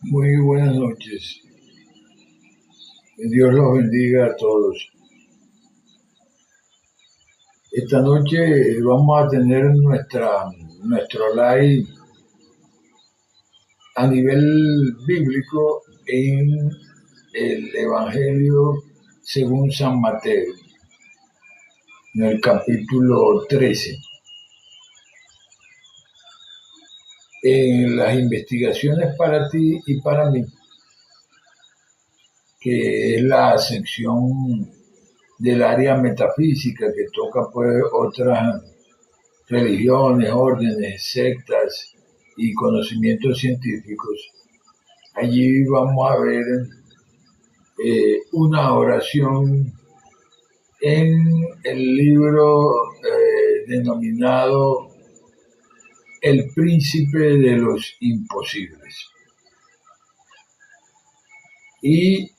Muy buenas noches. Que Dios los bendiga a todos. Esta noche vamos a tener nuestro live a nivel bíblico en el Evangelio según San Mateo, en el capítulo 13. En las investigaciones para ti y para mí, que es la sección del área metafísica que toca pues otras religiones, órdenes, sectas y conocimientos científicos. Allí vamos a ver una oración en el libro denominado El Príncipe de los Imposibles. Y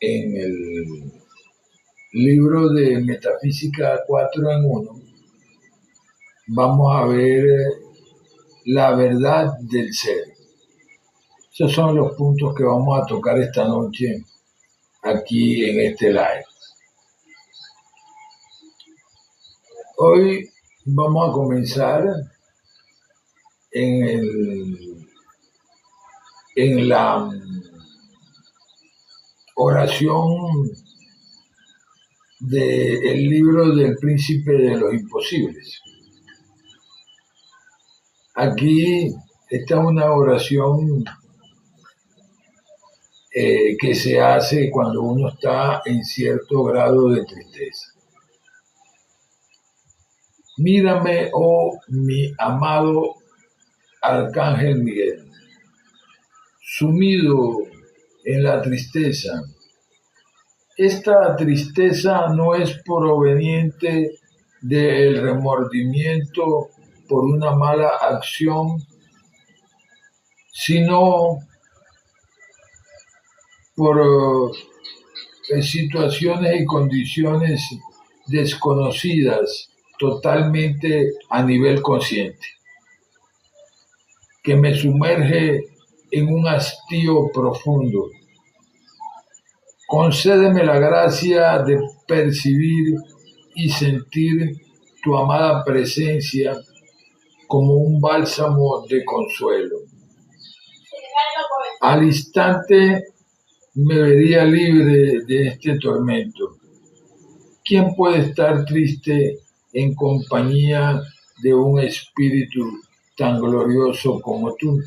en el libro de Metafísica 4 en 1 vamos a ver la verdad del ser. Esos son los puntos que vamos a tocar esta noche aquí en este live. Hoy vamos a comenzar en la oración del libro del Príncipe de los Imposibles. Aquí está una oración que se hace cuando uno está en cierto grado de tristeza. Mírame, oh mi amado Arcángel Miguel, sumido en la tristeza. Esta tristeza no es proveniente del remordimiento por una mala acción, sino por situaciones y condiciones desconocidas totalmente a nivel consciente, que me sumerge en un hastío profundo. Concédeme la gracia de percibir y sentir tu amada presencia como un bálsamo de consuelo. Al instante me vería libre de este tormento. ¿Quién puede estar triste en compañía de un espíritu tan glorioso como tú?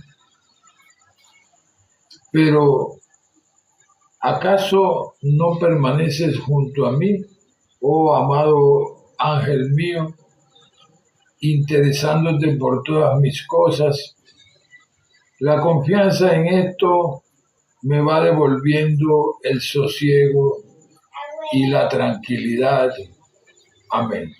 Pero, ¿acaso no permaneces junto a mí, oh amado ángel mío, interesándote por todas mis cosas? La confianza en esto me va devolviendo el sosiego y la tranquilidad. Amén.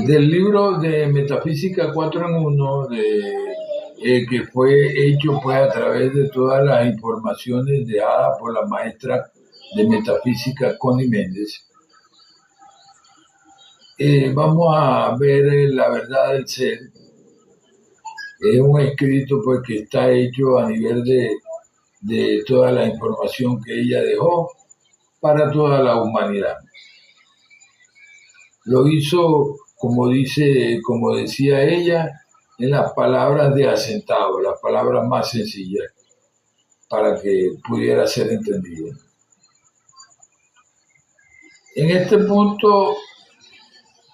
Del libro de Metafísica 4 en 1, que fue hecho pues a través de todas las informaciones dejadas por la maestra de Metafísica Connie Méndez, vamos a ver la verdad del ser. Es un escrito pues que está hecho a nivel de toda la información que ella dejó para toda la humanidad. Lo hizo, como decía ella, en las palabras de Acentado, las palabras más sencillas, para que pudiera ser entendido. En este punto,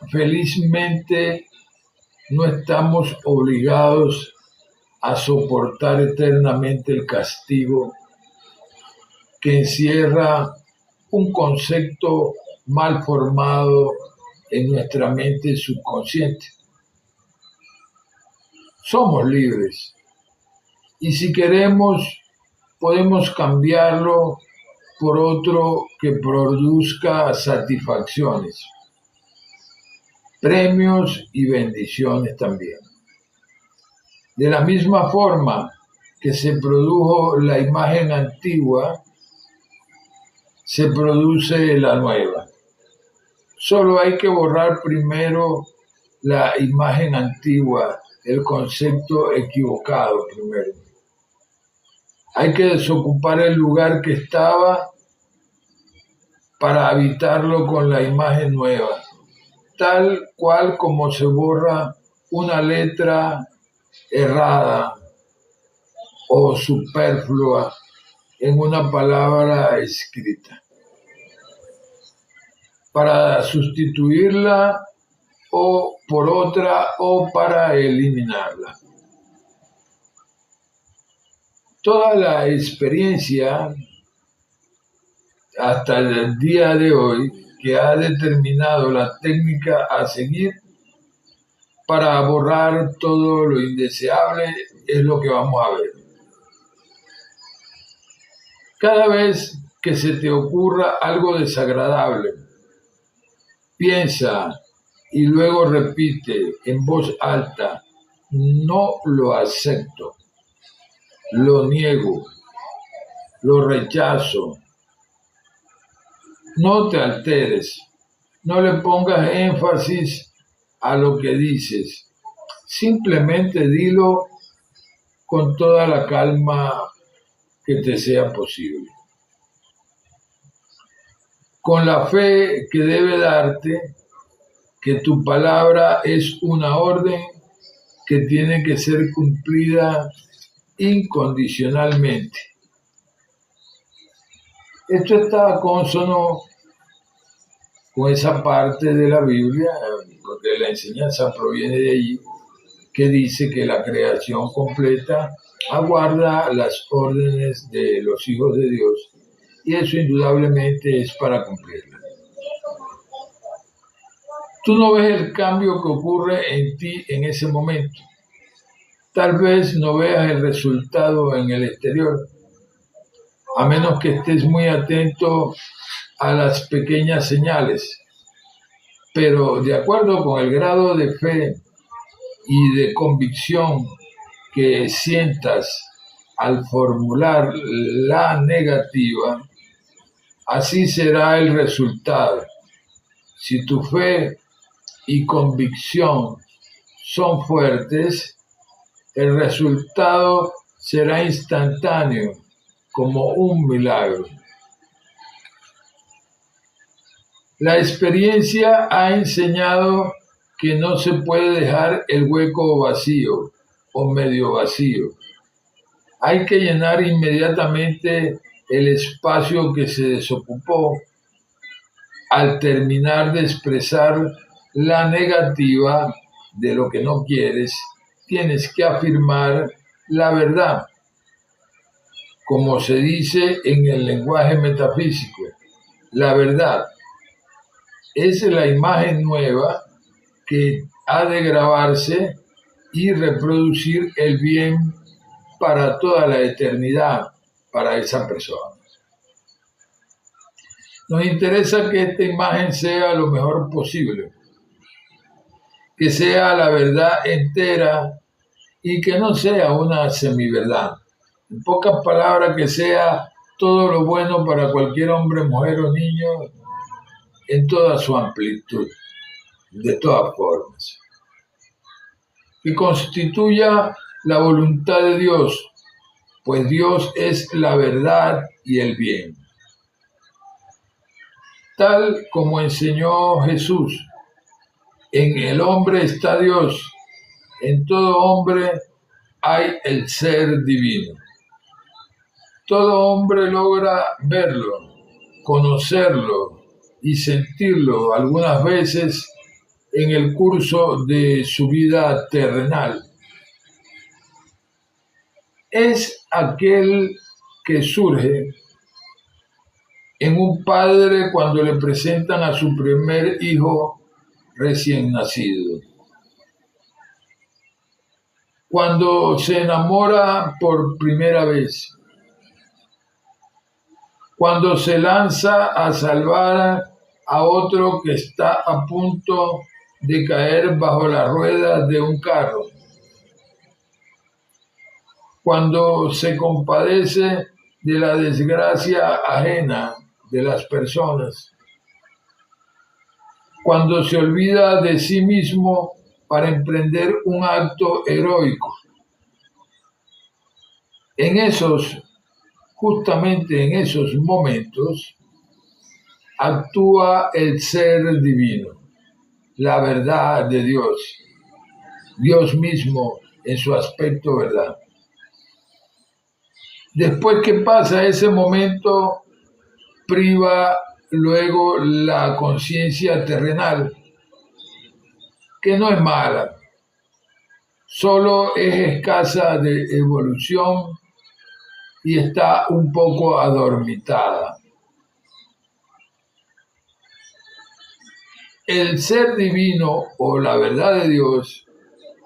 felizmente, no estamos obligados a soportar eternamente el castigo que encierra un concepto mal formado en nuestra mente subconsciente. Somos libres y si queremos podemos cambiarlo por otro que produzca satisfacciones, premios y bendiciones también. De la misma forma que se produjo la imagen antigua, se produce la nueva. Solo hay que borrar primero la imagen antigua, el concepto equivocado primero. Hay que desocupar el lugar que estaba para habitarlo con la imagen nueva, tal cual como se borra una letra errada o superflua en una palabra escrita, para sustituirla o por otra o para eliminarla. Toda la experiencia hasta el día de hoy que ha determinado la técnica a seguir para borrar todo lo indeseable es lo que vamos a ver. Cada vez que se te ocurra algo desagradable, piensa y luego repite en voz alta: no lo acepto, lo niego, lo rechazo. No te alteres, no le pongas énfasis a lo que dices, simplemente dilo con toda la calma que te sea posible. Con la fe que debe darte que tu palabra es una orden que tiene que ser cumplida incondicionalmente. Esto está consono con esa parte de la Biblia, porque la enseñanza proviene de allí, que dice que la creación completa aguarda las órdenes de los hijos de Dios, y eso indudablemente es para cumplirla. Tú no ves el cambio que ocurre en ti en ese momento. Tal vez no veas el resultado en el exterior, a menos que estés muy atento a las pequeñas señales. Pero de acuerdo con el grado de fe y de convicción que sientas al formular la negativa, así será el resultado. Si tu fe y convicción son fuertes, el resultado será instantáneo, como un milagro. La experiencia ha enseñado que no se puede dejar el hueco vacío o medio vacío. Hay que llenar inmediatamente el espacio que se desocupó. Al terminar de expresar la negativa de lo que no quieres, tienes que afirmar la verdad. Como se dice en el lenguaje metafísico, la verdad es la imagen nueva que ha de grabarse y reproducir el bien para toda la eternidad para esa persona. Nos interesa que esta imagen sea lo mejor posible, que sea la verdad entera y que no sea una semiverdad. En pocas palabras, que sea todo lo bueno para cualquier hombre, mujer o niño en toda su amplitud, de todas formas. Que constituya la voluntad de Dios, pues Dios es la verdad y el bien. Tal como enseñó Jesús, en el hombre está Dios, en todo hombre hay el ser divino. Todo hombre logra verlo, conocerlo y sentirlo algunas veces en el curso de su vida terrenal. Es aquel que surge en un padre cuando le presentan a su primer hijo recién nacido. Cuando se enamora por primera vez. Cuando se lanza a salvar a otro que está a punto de caer bajo las ruedas de un carro. Cuando se compadece de la desgracia ajena de las personas cuando se olvida de sí mismo para emprender un acto heroico. Justamente en esos momentos, actúa el ser divino, la verdad de Dios, Dios mismo en su aspecto verdad. Después que pasa ese momento, priva luego la conciencia terrenal, que no es mala, solo es escasa de evolución y está un poco adormitada. El ser divino o la verdad de Dios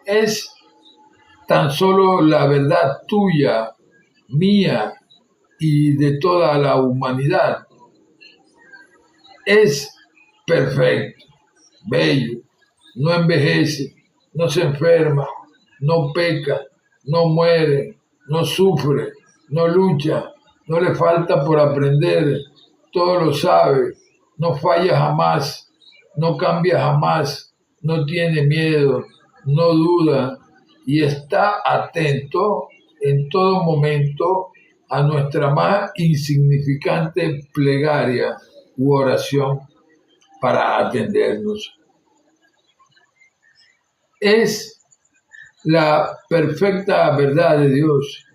es tan solo la verdad tuya, mía y de toda la humanidad. Es perfecto, bello, no envejece, no se enferma, no peca, no muere, no sufre, no lucha, no le falta por aprender, todo lo sabe, no falla jamás, no cambia jamás, no tiene miedo, no duda y está atento en todo momento a nuestra más insignificante plegaria u oración para atendernos. Es la perfecta verdad de Dios.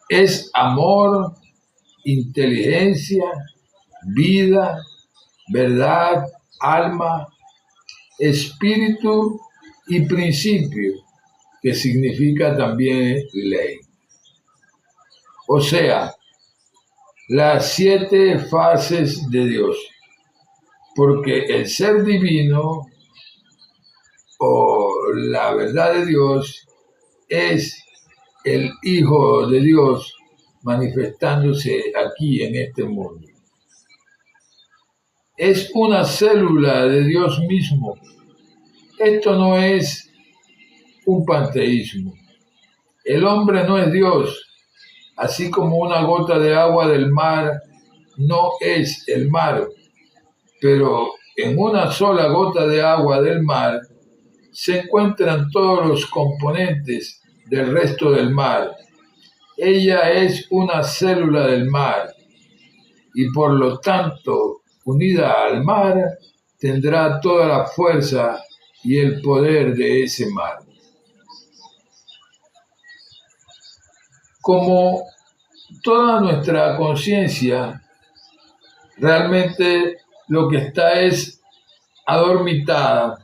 Es amor, inteligencia, vida, verdad, alma, espíritu y principio, que significa también ley. O sea, las 7 fases de Dios, porque el ser divino o la verdad de Dios es el Hijo de Dios manifestándose aquí en este mundo. Es una célula de Dios mismo. Esto no es un panteísmo. El hombre no es Dios, así como una gota de agua del mar no es el mar, pero en una sola gota de agua del mar se encuentran todos los componentes del resto del mar. Ella es una célula del mar y por lo tanto, unida al mar, tendrá toda la fuerza y el poder de ese mar. Como toda nuestra conciencia, realmente lo que está es adormitada,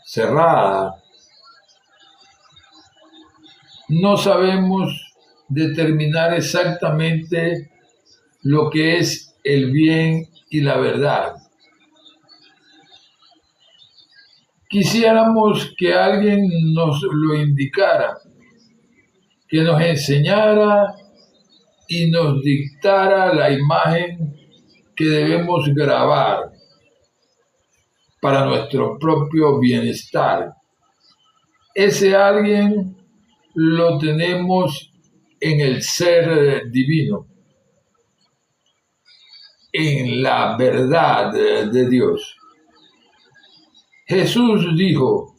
cerrada. No sabemos determinar exactamente lo que es el bien y la verdad. Quisiéramos que alguien nos lo indicara, que nos enseñara y nos dictara la imagen que debemos grabar para nuestro propio bienestar. Ese alguien lo tenemos en el ser divino, en la verdad de Dios. Jesús dijo,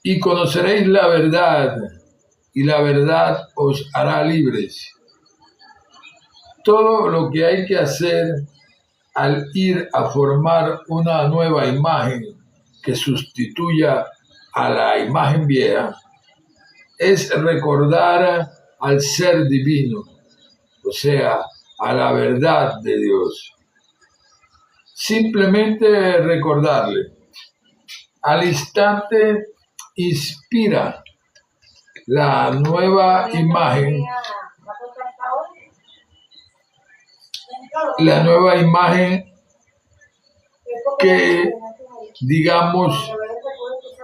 y conoceréis la verdad, y la verdad os hará libres. Todo lo que hay que hacer al ir a formar una nueva imagen que sustituya a la imagen vieja es recordar al ser divino, o sea, a la verdad de Dios. Simplemente recordarle. Al instante inspira la nueva imagen que, digamos,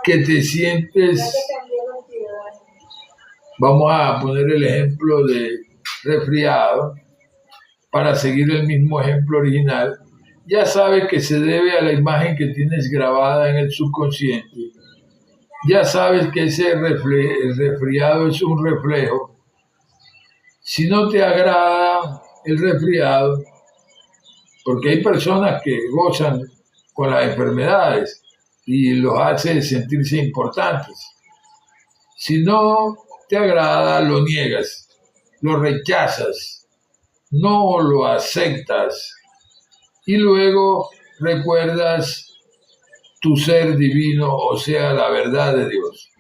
que te sientes, vamos a poner el ejemplo de resfriado, para seguir el mismo ejemplo original, ya sabes que se debe a la imagen que tienes grabada en el subconsciente. Ya sabes que ese resfriado es un reflejo Si no te agrada el resfriado, porque hay personas que gozan con las enfermedades y los hace sentirse importantes. Si no te agrada, lo niegas, lo rechazas, no lo aceptas y luego recuerdas tu ser divino, o sea, la verdad de Dios.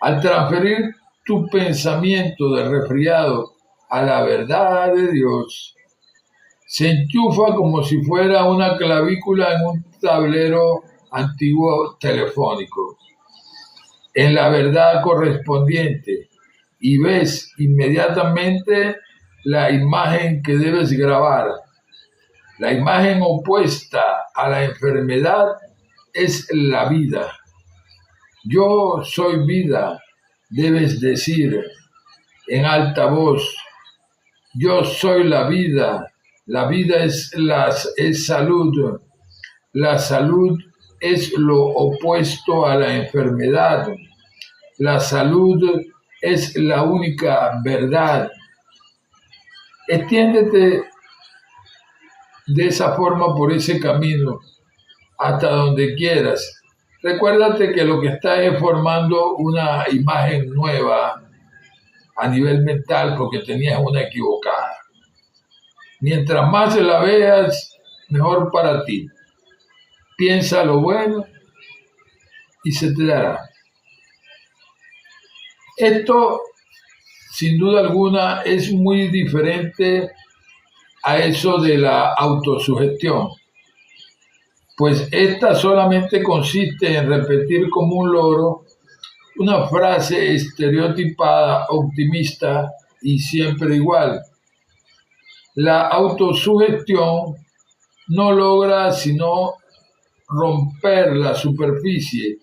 Al transferir tu pensamiento de resfriado a la verdad de Dios, se enchufa como si fuera una clavícula en un tablero antiguo telefónico, en la verdad correspondiente, y ves inmediatamente la imagen que debes grabar. La imagen opuesta a la enfermedad es la vida. Yo soy vida, debes decir en alta voz. Yo soy la vida es salud, la salud es lo opuesto a la enfermedad, la salud es la única verdad. Extiéndete de esa forma por ese camino hasta donde quieras. Recuérdate que lo que está es formando una imagen nueva a nivel mental porque tenías una equivocada. Mientras más la veas, mejor para ti. Piensa lo bueno y se te dará. Esto, sin duda alguna, es muy diferente a eso de la autosugestión, pues esta solamente consiste en repetir como un loro una frase estereotipada, optimista y siempre igual. La autosugestión no logra sino romper la superficie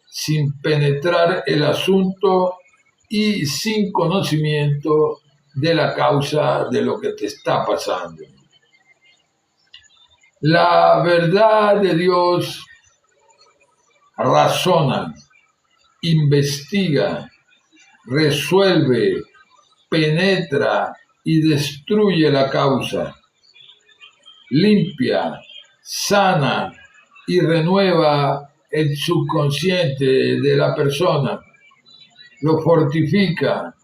sin penetrar el asunto y sin conocimiento de la causa de lo que te está pasando. La verdad de Dios razona, investiga, resuelve, penetra y destruye la causa, limpia, sana y renueva el subconsciente de la persona, lo fortifica,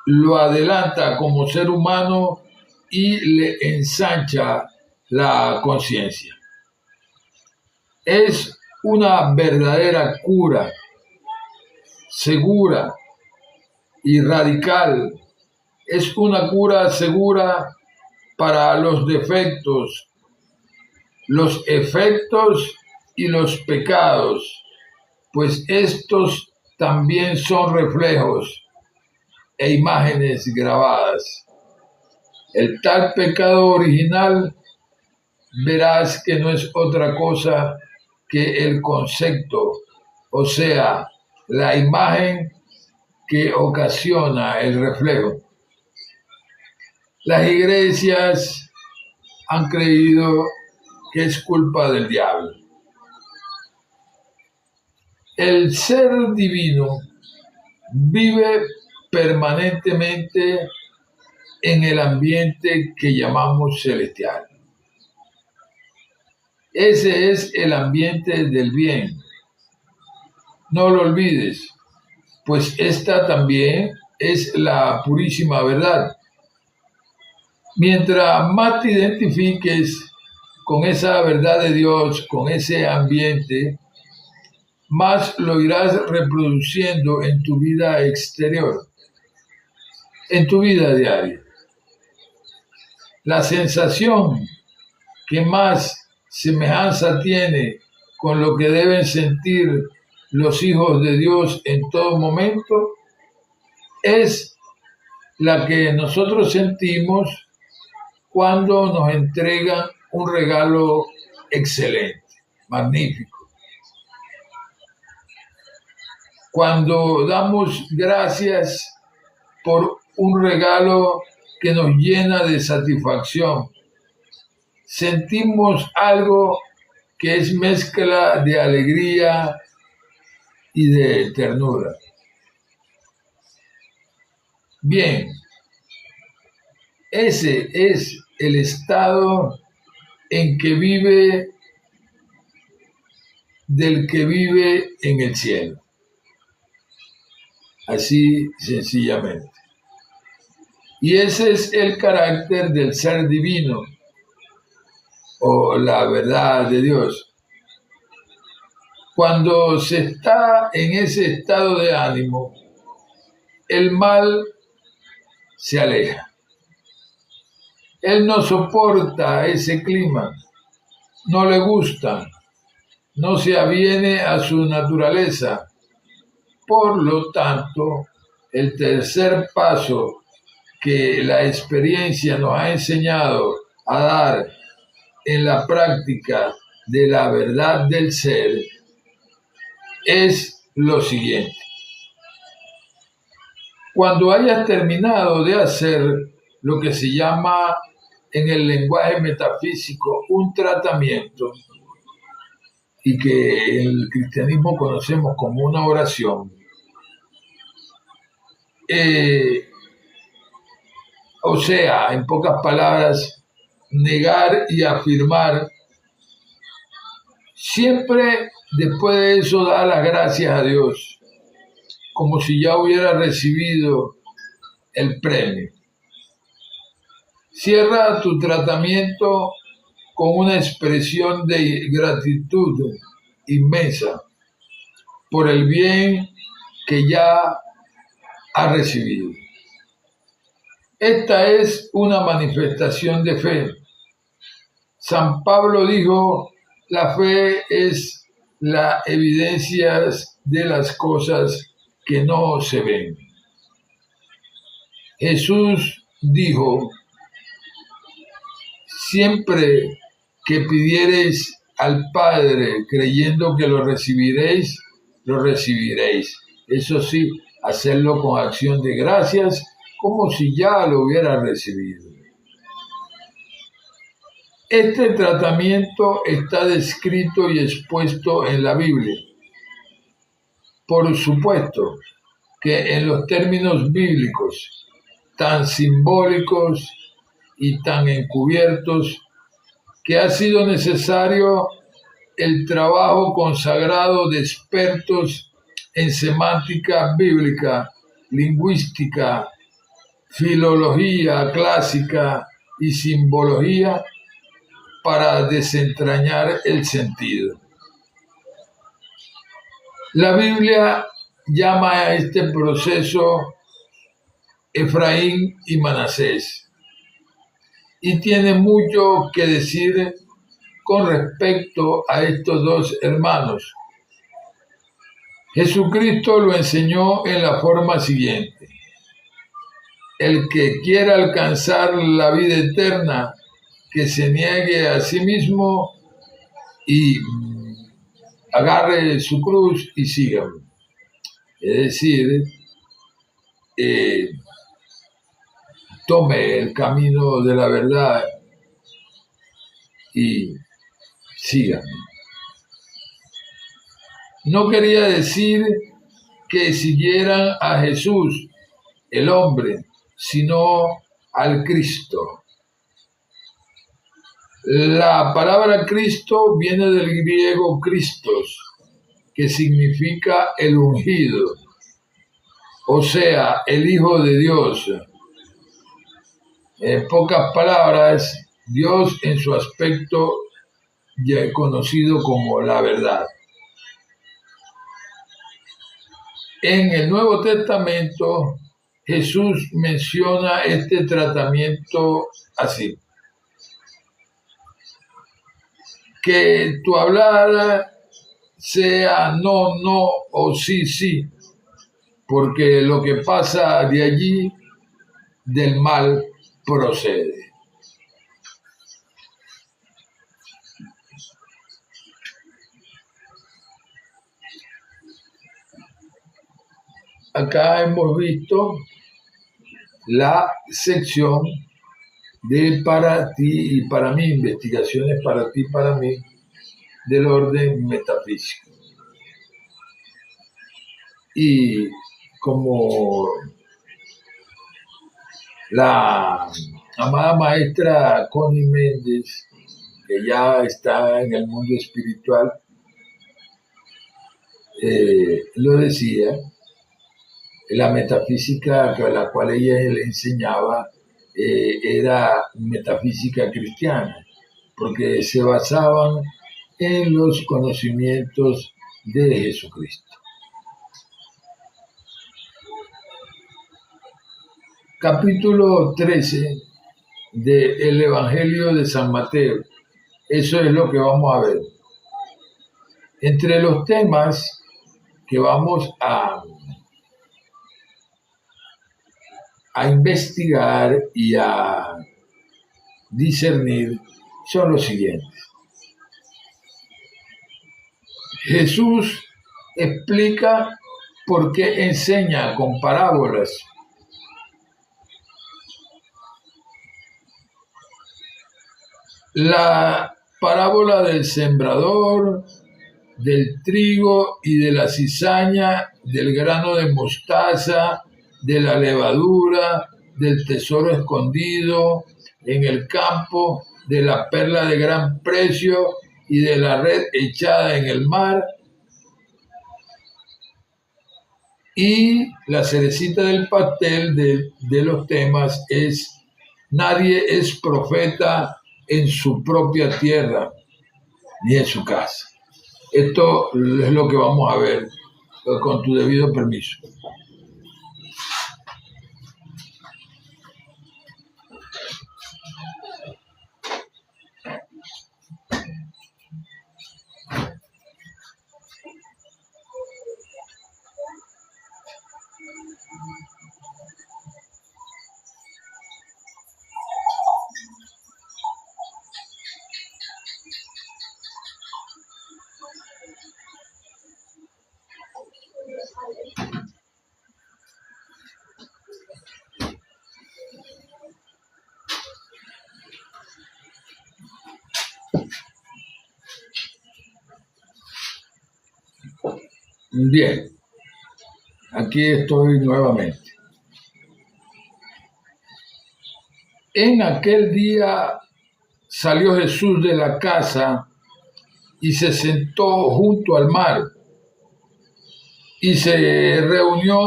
lo adelanta como ser humano y le ensancha la conciencia. Es una verdadera cura, segura y radical. Es una cura segura para los defectos, los efectos y los pecados, pues estos también son reflejos e imágenes grabadas. El tal pecado original, verás que no es otra cosa que el concepto, o sea, la imagen que ocasiona el reflejo. Las iglesias han creído que es culpa del diablo. El ser divino vive permanentemente en el ambiente que llamamos celestial. Ese es el ambiente del bien. No lo olvides, pues esta también es la purísima verdad. Mientras más te identifiques con esa verdad de Dios, con ese ambiente, más lo irás reproduciendo en tu vida exterior, en tu vida diaria. La sensación que más semejanza tiene con lo que deben sentir los hijos de Dios en todo momento es la que nosotros sentimos cuando nos entregan un regalo excelente, magnífico. Cuando damos gracias por un regalo que nos llena de satisfacción, sentimos algo que es mezcla de alegría y de ternura. Bien, ese es el estado en que vive del que vive en el cielo. Así sencillamente. Y ese es el carácter del ser divino o la verdad de Dios. Cuando se está en ese estado de ánimo, el mal se aleja. Él no soporta ese clima, no le gusta, no se aviene a su naturaleza. Por lo tanto, el tercer paso que la experiencia nos ha enseñado a dar en la práctica de la verdad del ser es lo siguiente. Cuando hayas terminado de hacer lo que se llama en el lenguaje metafísico un tratamiento y que en el cristianismo conocemos como una oración, o sea, en pocas palabras, negar y afirmar, siempre después de eso da las gracias a Dios, como si ya hubiera recibido el premio. Cierra tu tratamiento con una expresión de gratitud inmensa por el bien que ya ha recibido. Esta es una manifestación de fe. San Pablo dijo, la fe es la evidencia de las cosas que no se ven. Jesús dijo, siempre que pidiereis al Padre creyendo que lo recibiréis, lo recibiréis. Eso sí, hacerlo con acción de gracias, como si ya lo hubiera recibido. Este tratamiento está descrito y expuesto en la Biblia. Por supuesto que en los términos bíblicos, tan simbólicos y tan encubiertos, que ha sido necesario el trabajo consagrado de expertos en semántica bíblica, lingüística, filología clásica y simbología para desentrañar el sentido. La Biblia llama a este proceso Efraín y Manasés y tiene mucho que decir con respecto a estos dos hermanos. Jesucristo lo enseñó en la forma siguiente. El que quiera alcanzar la vida eterna, que se niegue a sí mismo y agarre su cruz y sígame. Es decir, tome el camino de la verdad y sígame. No quería decir que siguieran a Jesús, el hombre, sino al Cristo. La palabra Cristo viene del griego Christos, que significa el ungido, o sea, el Hijo de Dios. En pocas palabras, Dios en su aspecto ya conocido como la verdad. En el Nuevo Testamento, Jesús menciona este tratamiento así. Que tu hablar sea no, no o sí, sí, porque lo que pasa de allí, del mal, procede. Acá hemos visto la sección de para ti y para mí, investigaciones para ti y para mí, del orden metafísico. Y como La amada maestra Connie Méndez, que ya está en el mundo espiritual, lo decía, la metafísica a la cual ella le enseñaba era metafísica cristiana, porque se basaban en los conocimientos de Jesucristo. Capítulo 13 del Evangelio de San Mateo. Eso es lo que vamos a ver. Entre los temas que vamos a investigar y a discernir son los siguientes. Jesús explica por qué enseña con parábolas. La parábola del sembrador, del trigo y de la cizaña, del grano de mostaza, de la levadura, del tesoro escondido en el campo, de la perla de gran precio y de la red echada en el mar. Y la cerecita del pastel de los temas es: nadie es profeta en su propia tierra ni en su casa. Esto es lo que vamos a ver, con tu debido permiso. Bien, aquí estoy nuevamente. En aquel día salió Jesús de la casa y se sentó junto al mar, y se reunió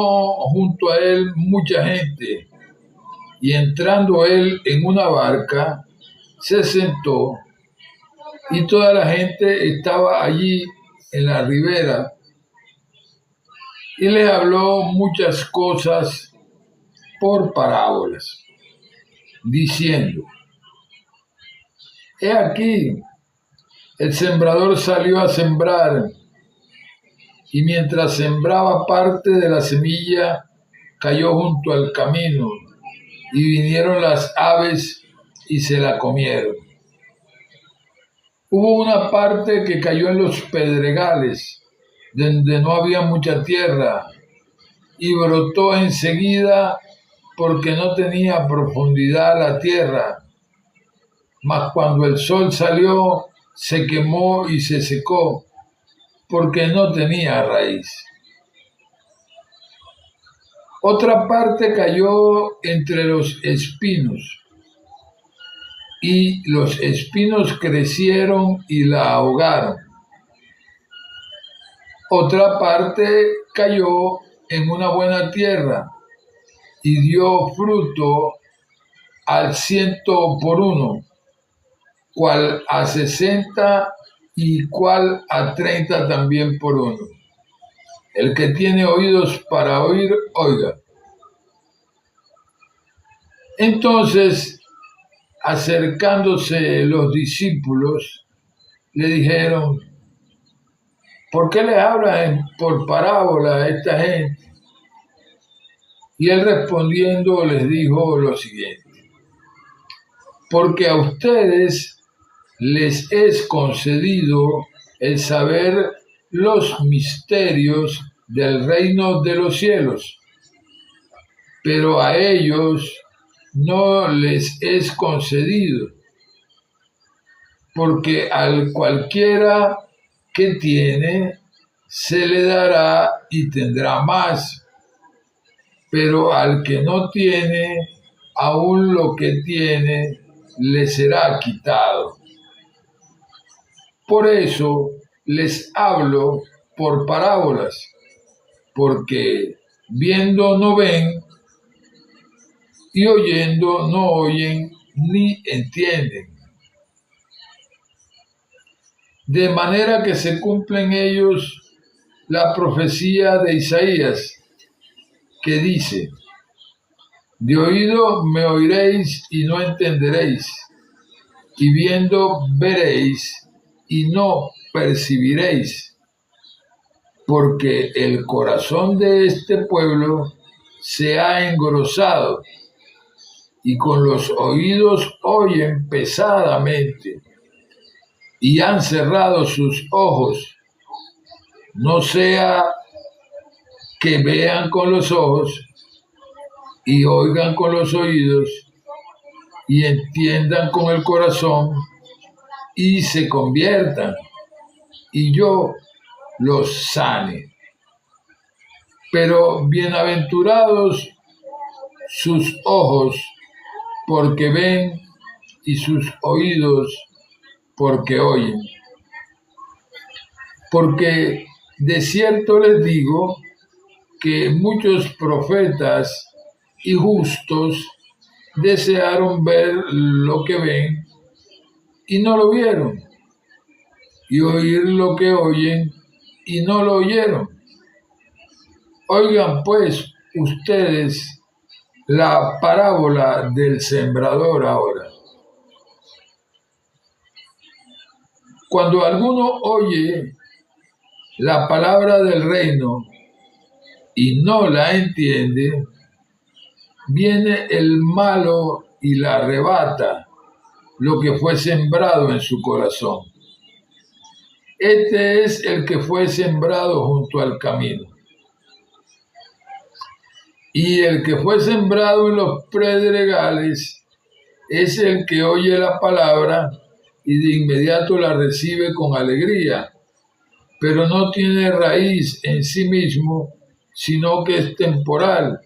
junto a él mucha gente, y entrando él en una barca, se sentó, y toda la gente estaba allí en la ribera, y le habló muchas cosas por parábolas, diciendo: he aquí, el sembrador salió a sembrar, y mientras sembraba, parte de la semilla cayó junto al camino, y vinieron las aves y se la comieron. Hubo una parte que cayó en los pedregales, donde no había mucha tierra, y brotó enseguida porque no tenía profundidad la tierra. Mas cuando el sol salió, se quemó y se secó, porque no tenía raíz. Otra parte cayó entre los espinos, y los espinos crecieron y la ahogaron. Otra parte cayó en una buena tierra y dio fruto al 100 por uno, cual a 60 y cual a 30 también por uno. El que tiene oídos para oír, oiga. Entonces, acercándose los discípulos, le dijeron: ¿por qué les hablan por parábola a esta gente? Y él respondiendo les dijo lo siguiente: porque a ustedes les es concedido el saber los misterios del reino de los cielos, pero a ellos no les es concedido, porque al cualquiera que tiene, se le dará y tendrá más, pero al que no tiene, aún lo que tiene le será quitado. Por eso les hablo por parábolas, porque viendo no ven, y oyendo no oyen ni entienden. De manera que se cumple en ellos la profecía de Isaías, que dice: de oído me oiréis y no entenderéis, y viendo veréis y no percibiréis, porque el corazón de este pueblo se ha engrosado, y con los oídos oyen pesadamente, y han cerrado sus ojos, no sea que vean con los ojos, y oigan con los oídos, y entiendan con el corazón, y se conviertan, y yo los sane. Pero bienaventurados sus ojos, porque ven, y sus oídos, porque oyen. Porque de cierto les digo que muchos profetas y justos desearon ver lo que ven y no lo vieron, y oír lo que oyen y no lo oyeron. Oigan pues ustedes la parábola del sembrador ahora. Cuando alguno oye la palabra del reino y no la entiende, viene el malo y la arrebata lo que fue sembrado en su corazón. Este es el que fue sembrado junto al camino. Y el que fue sembrado en los predregales es el que oye la palabra y de inmediato la recibe con alegría, pero no tiene raíz en sí mismo, sino que es temporal.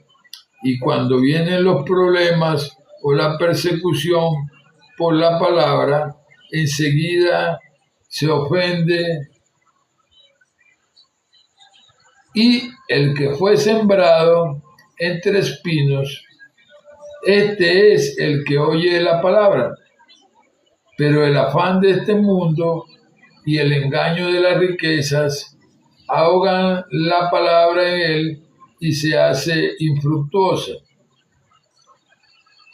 Y cuando vienen los problemas o la persecución por la palabra, enseguida se ofende. Y el que fue sembrado entre espinos, este es el que oye la palabra, pero el afán de este mundo y el engaño de las riquezas ahogan la palabra en él y se hace infructuosa.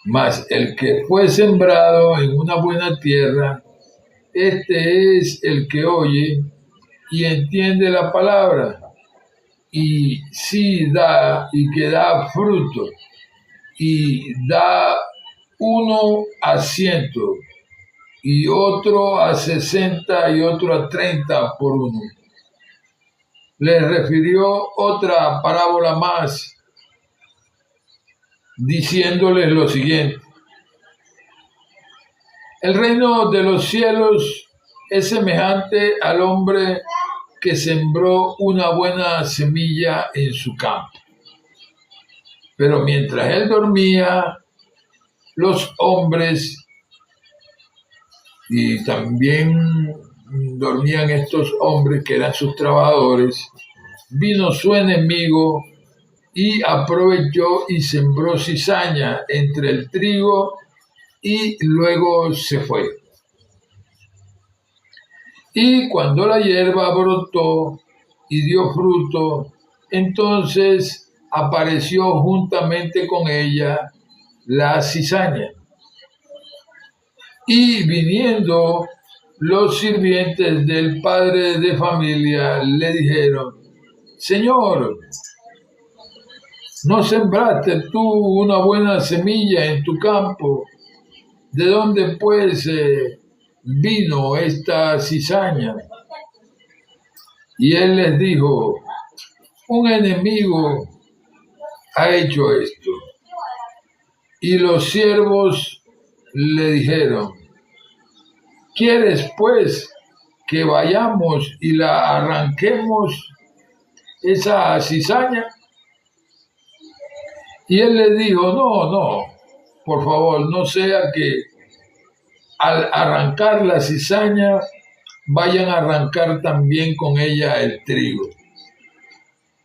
Mas el que fue sembrado en una buena tierra, este es el que oye y entiende la palabra, y sí da, y que da fruto, y da uno a 100, y otro a 60, y otro a 30 por uno. Les refirió otra parábola más, diciéndoles lo siguiente: el reino de los cielos es semejante al hombre que sembró una buena semilla en su campo. Pero mientras él dormía, los hombres, y también dormían estos hombres que eran sus trabajadores, vino su enemigo y aprovechó y sembró cizaña entre el trigo y luego se fue. Y cuando la hierba brotó y dio fruto, entonces apareció juntamente con ella la cizaña. Y viniendo los sirvientes del padre de familia le dijeron: Señor, ¿no sembraste tú una buena semilla en tu campo? ¿De dónde pues vino esta cizaña? Y él les dijo: un enemigo ha hecho esto. Y los siervos le dijeron: ¿quieres pues que vayamos y la arranquemos esa cizaña? Y él les dijo: no, por favor, no sea que al arrancar la cizaña vayan a arrancar también con ella el trigo.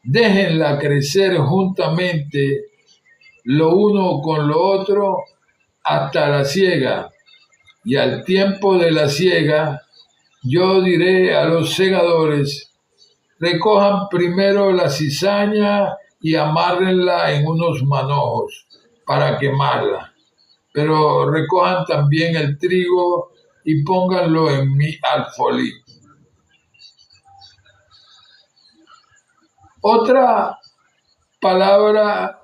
Déjenla crecer juntamente lo uno con lo otro hasta la siega, y al tiempo de la siega yo diré a los segadores: recojan primero la cizaña y amárrenla en unos manojos para quemarla, pero recojan también el trigo y pónganlo en mi alfolí. Otra parábola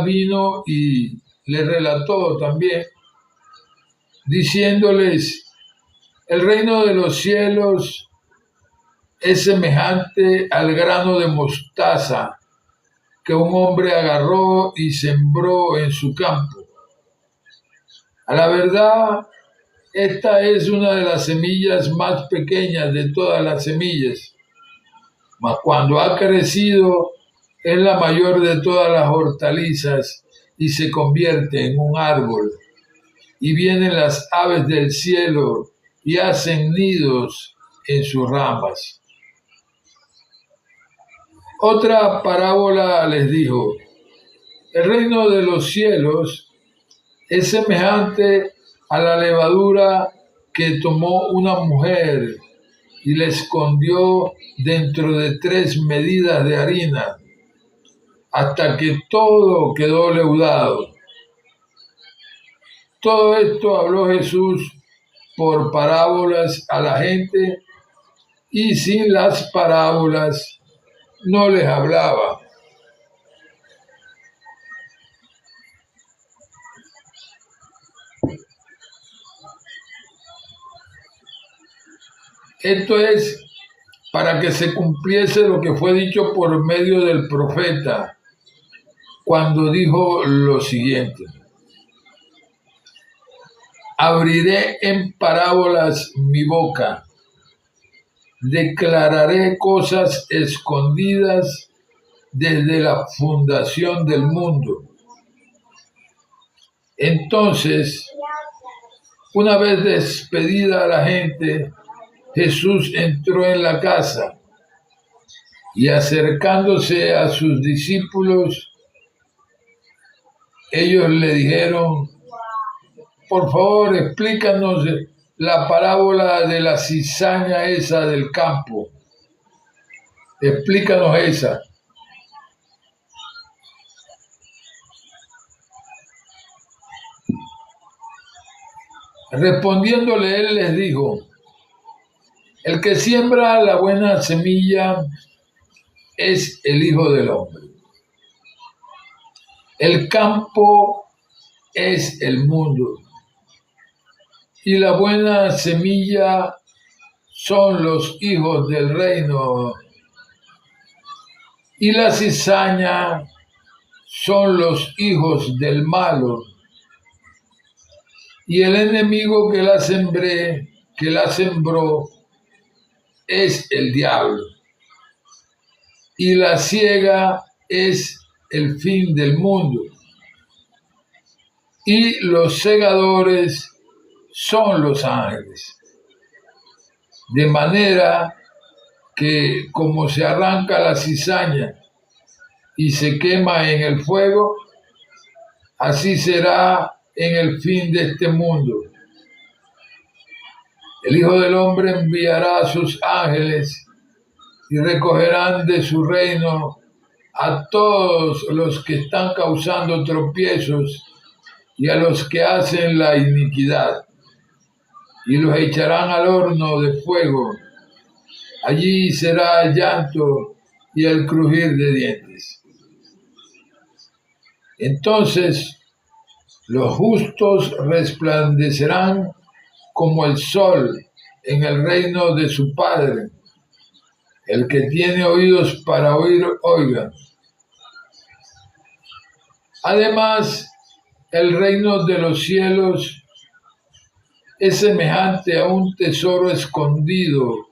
vino y le relató también, diciéndoles: el reino de los cielos es semejante al grano de mostaza que un hombre agarró y sembró en su campo. A la verdad, esta es una de las semillas más pequeñas de todas las semillas, mas cuando ha crecido es la mayor de todas las hortalizas y se convierte en un árbol. Y vienen las aves del cielo y hacen nidos en sus ramas. Otra parábola les dijo: el reino de los cielos es semejante a la levadura que tomó una mujer y la escondió dentro de 3 medidas de harina, hasta que todo quedó leudado. Todo esto habló Jesús por parábolas a la gente, y sin las parábolas no les hablaba. Esto es para que se cumpliese lo que fue dicho por medio del profeta, cuando dijo lo siguiente: abriré en parábolas mi boca, declararé cosas escondidas desde la fundación del mundo. Entonces, una vez despedida a la gente, Jesús entró en la casa y, acercándose a sus discípulos, ellos le dijeron: por favor, explícanos la parábola de la cizaña esa del campo. Explícanos esa. Respondiéndole él les dijo: el que siembra la buena semilla es el Hijo del Hombre. El campo es el mundo, y la buena semilla son los hijos del reino, y la cizaña son los hijos del malo, y el enemigo que la sembró es el diablo, y la siega es el fin del mundo, y los segadores son los ángeles. De manera que como se arranca la cizaña y se quema en el fuego, así será en el fin de este mundo. El Hijo del Hombre enviará a sus ángeles y recogerán de su reino a todos los que están causando tropiezos y a los que hacen la iniquidad, y los echarán al horno de fuego. Allí será el llanto y el crujir de dientes. Entonces los justos resplandecerán como el sol en el reino de su Padre. El que tiene oídos para oír, oiga. Además, el reino de los cielos es semejante a un tesoro escondido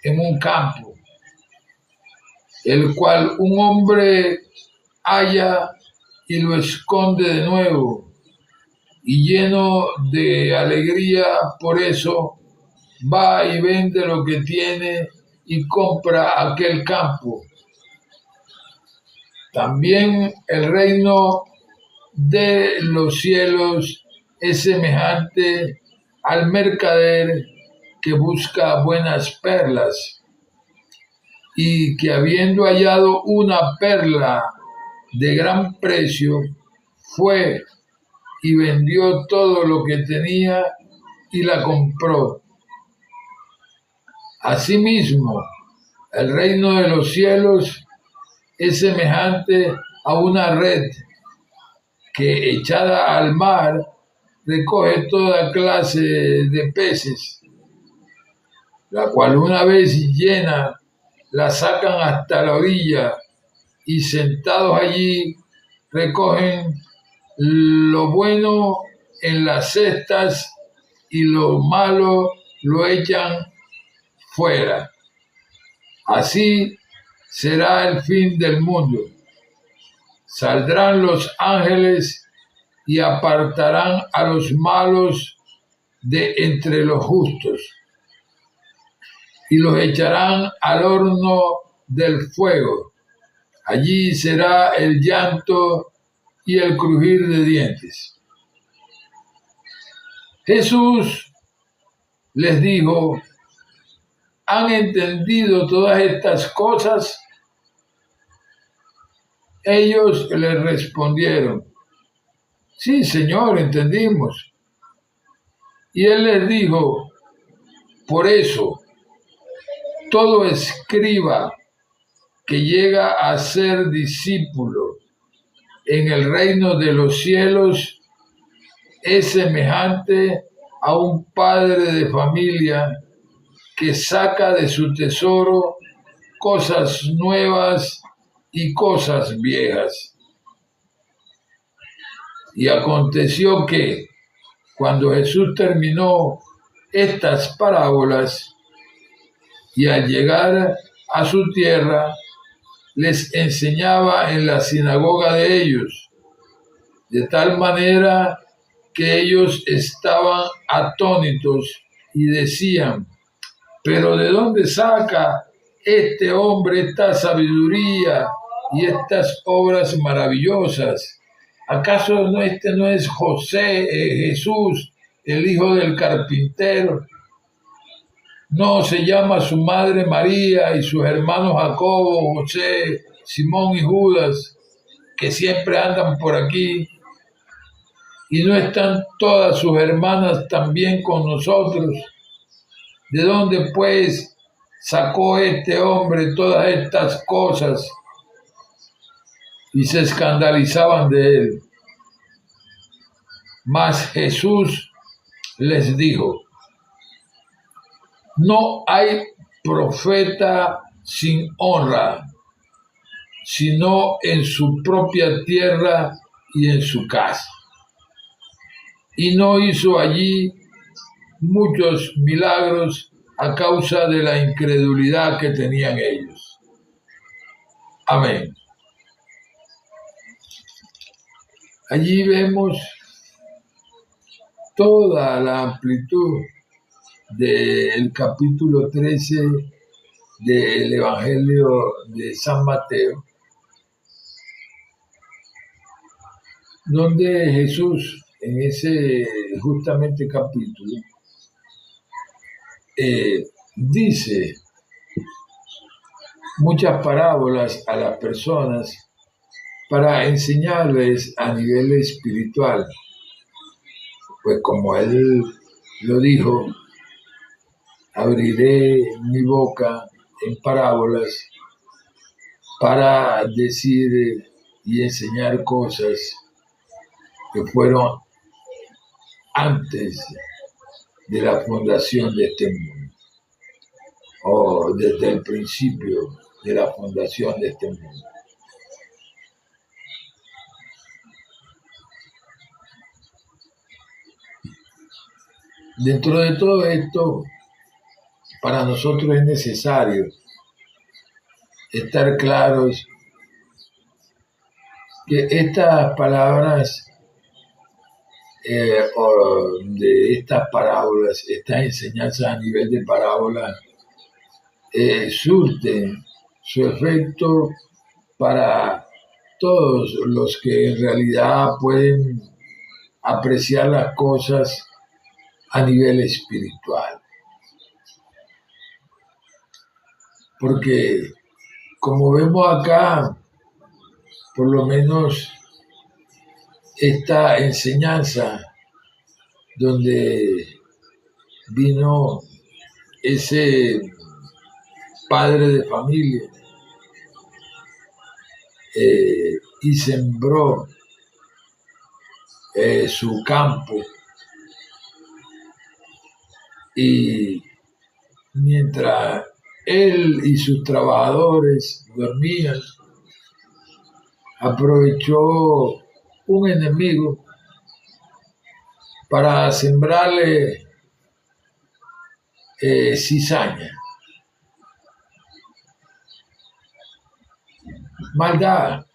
en un campo, el cual un hombre halla y lo esconde de nuevo, y lleno de alegría por eso, va y vende lo que tiene y compra aquel campo. También el reino de los cielos es semejante al mercader que busca buenas perlas y que habiendo hallado una perla de gran precio, fue y vendió todo lo que tenía y la compró. Asimismo, el reino de los cielos es semejante a una red que echada al mar recoge toda clase de peces, la cual una vez llena la sacan hasta la orilla y sentados allí recogen lo bueno en las cestas y lo malo lo echan fuera. Así será el fin del mundo. Saldrán los ángeles y apartarán a los malos de entre los justos y los echarán al horno del fuego. Allí será el llanto y el crujir de dientes. Jesús les dijo: ¿han entendido todas estas cosas? Ellos le respondieron: sí, Señor, entendimos. Y él les dijo: por eso, todo escriba que llega a ser discípulo en el reino de los cielos es semejante a un padre de familia que saca de su tesoro cosas nuevas y cosas viejas. Y aconteció que, cuando Jesús terminó estas parábolas, y al llegar a su tierra, les enseñaba en la sinagoga de ellos, de tal manera que ellos estaban atónitos y decían: ¿pero de dónde saca este hombre esta sabiduría y estas obras maravillosas? ¿Acaso este no es Jesús, el hijo del carpintero? ¿No se llama su madre María y sus hermanos Jacobo, José, Simón y Judas, que siempre andan por aquí? ¿Y no están todas sus hermanas también con nosotros? ¿De dónde, pues, sacó este hombre todas estas cosas? Y se escandalizaban de él. Mas Jesús les dijo: no hay profeta sin honra, sino en su propia tierra y en su casa. Y no hizo allí muchos milagros a causa de la incredulidad que tenían ellos. Amén. Allí vemos toda la amplitud del capítulo 13 del Evangelio de San Mateo, donde Jesús en ese justamente capítulo dice muchas parábolas a las personas para enseñarles a nivel espiritual. Pues como él lo dijo: abriré mi boca en parábolas para decir y enseñar cosas que fueron antes de la fundación de este mundo, o desde el principio de la fundación de este mundo. Dentro de todo esto, para nosotros es necesario estar claros que estas palabras o de estas parábolas, estas enseñanzas a nivel de parábolas, surten su efecto para todos los que en realidad pueden apreciar las cosas a nivel espiritual. Porque, como vemos acá, por lo menos esta enseñanza donde vino ese padre de familia y sembró su campo, y mientras él y sus trabajadores dormían, aprovechó un enemigo para sembrarle cizaña, maldad,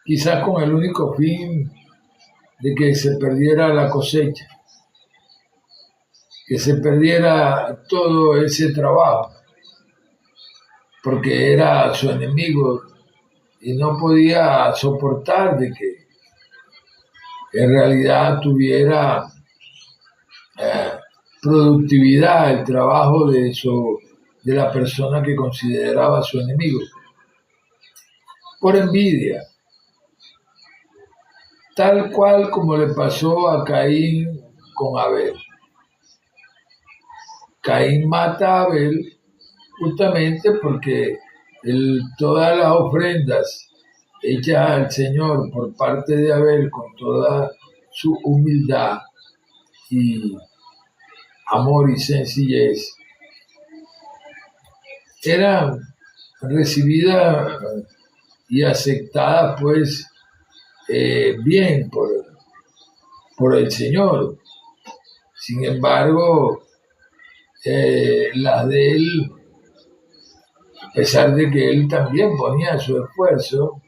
quizás con el único fin de que se perdiera la cosecha, que se perdiera todo ese trabajo, porque era su enemigo y no podía soportar de que en realidad tuviera productividad el trabajo de la persona que consideraba su enemigo, por envidia, tal cual como le pasó a Caín con Abel. Caín mata a Abel justamente porque todas las ofrendas hechas al Señor por parte de Abel con toda su humildad y amor y sencillez eran recibidas y aceptadas pues bien por el Señor. Sin embargo, las de él, a pesar de que él también ponía su esfuerzo,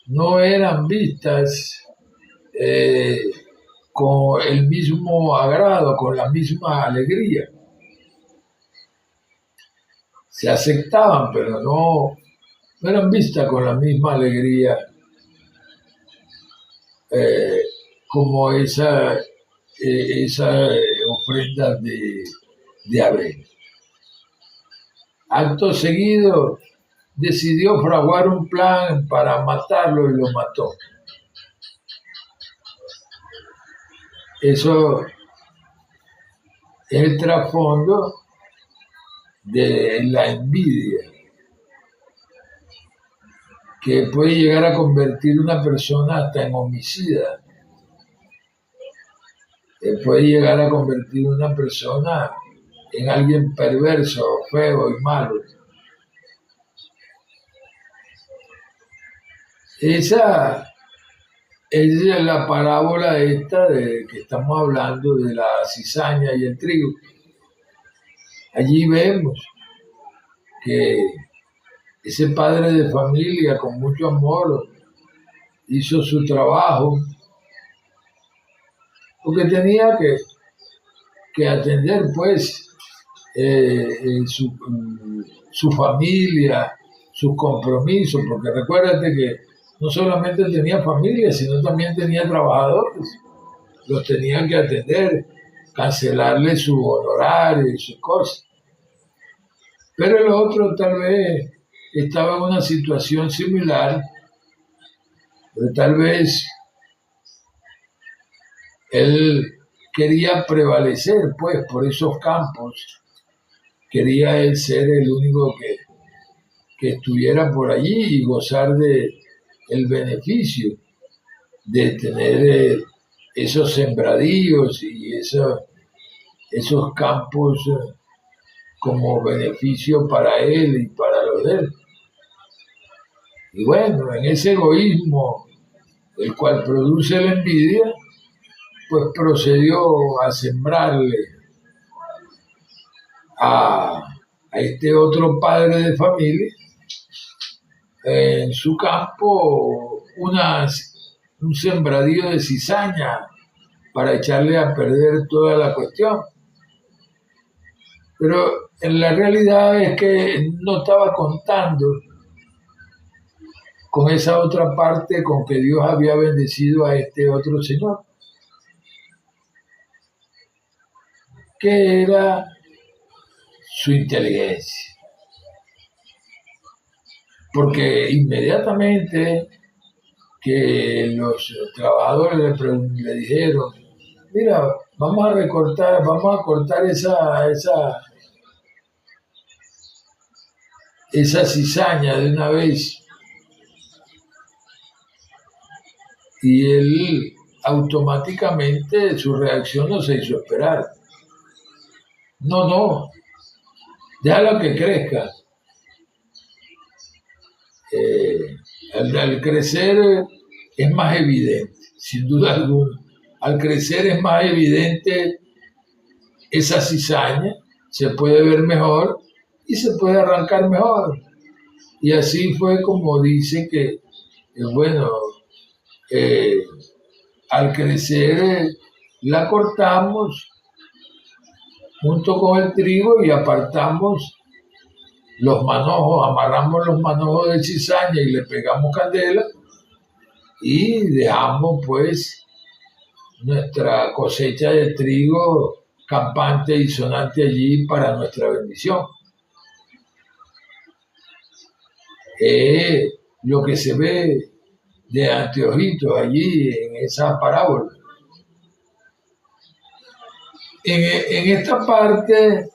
no eran vistas con el mismo agrado, con la misma alegría. Se aceptaban, pero no eran vistas con la misma alegría como esa ofrenda de Abel. Acto seguido, decidió fraguar un plan para matarlo y lo mató. Eso es el trasfondo de la envidia, que puede llegar a convertir a una persona hasta en homicida. Puede llegar a convertir a una persona en alguien perverso, feo y malo. Esa es la parábola esta de que estamos hablando de la cizaña y el trigo. Allí vemos que ese padre de familia con mucho amor hizo su trabajo porque tenía que atender pues su familia, sus compromisos, porque recuérdate que no solamente tenía familia, sino también tenía trabajadores, los tenían que atender, cancelarle su honorario y sus cosas. Pero el otro tal vez estaba en una situación similar, pero tal vez él quería prevalecer pues por esos campos, quería él ser el único que estuviera por allí y gozar de el beneficio de tener esos sembradíos y esos campos como beneficio para él y para los de él. Y bueno, en ese egoísmo, el cual produce la envidia, pues procedió a sembrarle a este otro padre de familia en su campo un sembradío de cizaña para echarle a perder toda la cuestión. Pero en la realidad es que no estaba contando con esa otra parte con que Dios había bendecido a este otro señor, que era su inteligencia. Porque inmediatamente que los trabajadores le dijeron, mira, vamos a cortar esa cizaña de una vez. Y él automáticamente su reacción no se hizo esperar. No, déjalo que crezca. Al crecer es más evidente, sin duda alguna. Al crecer es más evidente esa cizaña, se puede ver mejor y se puede arrancar mejor. Y así fue como dice que, bueno, al crecer la cortamos junto con el trigo y apartamos los manojos, amarramos los manojos de cizaña y le pegamos candela y dejamos pues nuestra cosecha de trigo campante y sonante allí para nuestra bendición. Lo que se ve de anteojitos allí en esa parábola. En esta parte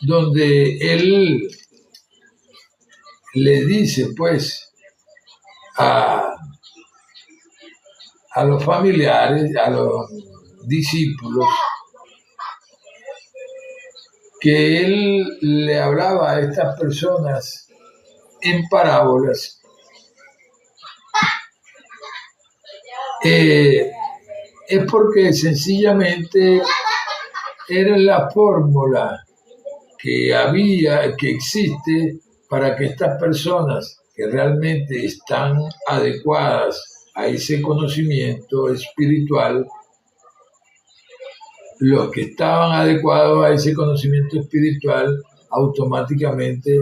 donde él le dice pues a los familiares, a los discípulos, que él le hablaba a estas personas en parábolas, es porque sencillamente era la fórmula que existe para que estas personas que realmente están adecuadas a ese conocimiento espiritual, los que estaban adecuados a ese conocimiento espiritual, automáticamente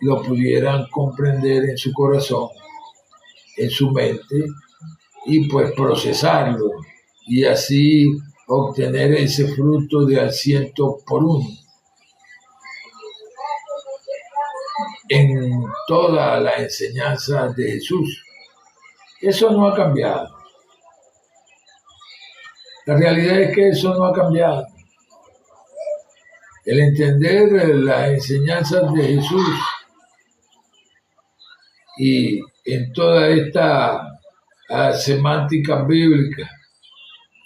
lo pudieran comprender en su corazón, en su mente, y pues procesarlo, y así obtener ese fruto de al 100%. En toda la enseñanza de Jesús. Eso no ha cambiado. La realidad es que eso no ha cambiado. El entender las enseñanzas de Jesús y en toda esta semántica bíblica,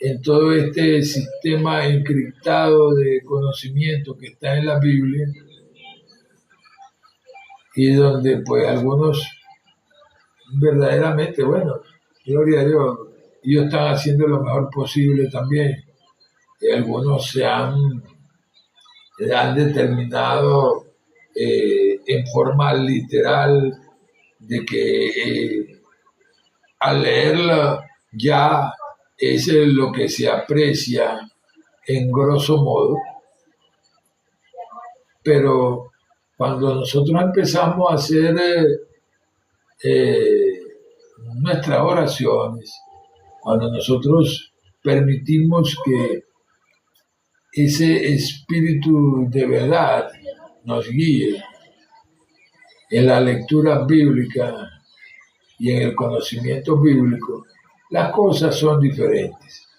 en todo este sistema encriptado de conocimiento que está en la Biblia, y donde pues algunos verdaderamente, bueno, gloria a Dios, ellos están haciendo lo mejor posible también. Y algunos han determinado en forma literal de que al leerla ya es lo que se aprecia en grosso modo, pero cuando nosotros empezamos a hacer nuestras oraciones, cuando nosotros permitimos que ese espíritu de verdad nos guíe en la lectura bíblica y en el conocimiento bíblico, las cosas son diferentes.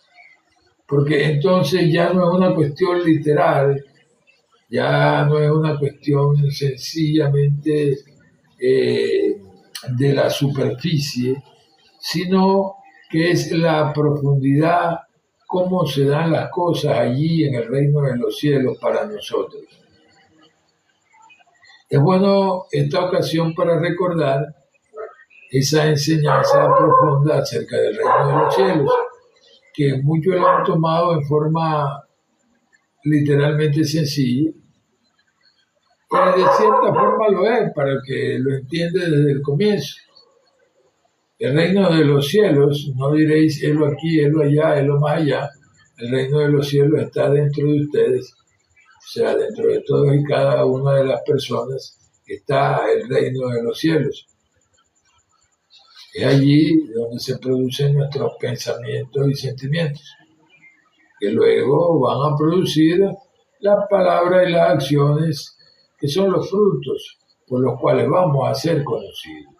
Porque entonces ya no es una cuestión literal, ya no es una cuestión sencillamente de la superficie, sino que es la profundidad, cómo se dan las cosas allí en el reino de los cielos para nosotros. Es bueno esta ocasión para recordar esa enseñanza profunda acerca del reino de los cielos, que muchos lo han tomado en forma literalmente sencilla, De cierta forma lo es, para el que lo entiende desde el comienzo. El reino de los cielos, no diréis, helo aquí, helo allá, helo más allá. El reino de los cielos está dentro de ustedes, o sea, dentro de todos y cada una de las personas está el reino de los cielos. Es allí donde se producen nuestros pensamientos y sentimientos, que luego van a producir las palabras y las acciones que son los frutos por los cuales vamos a ser conocidos.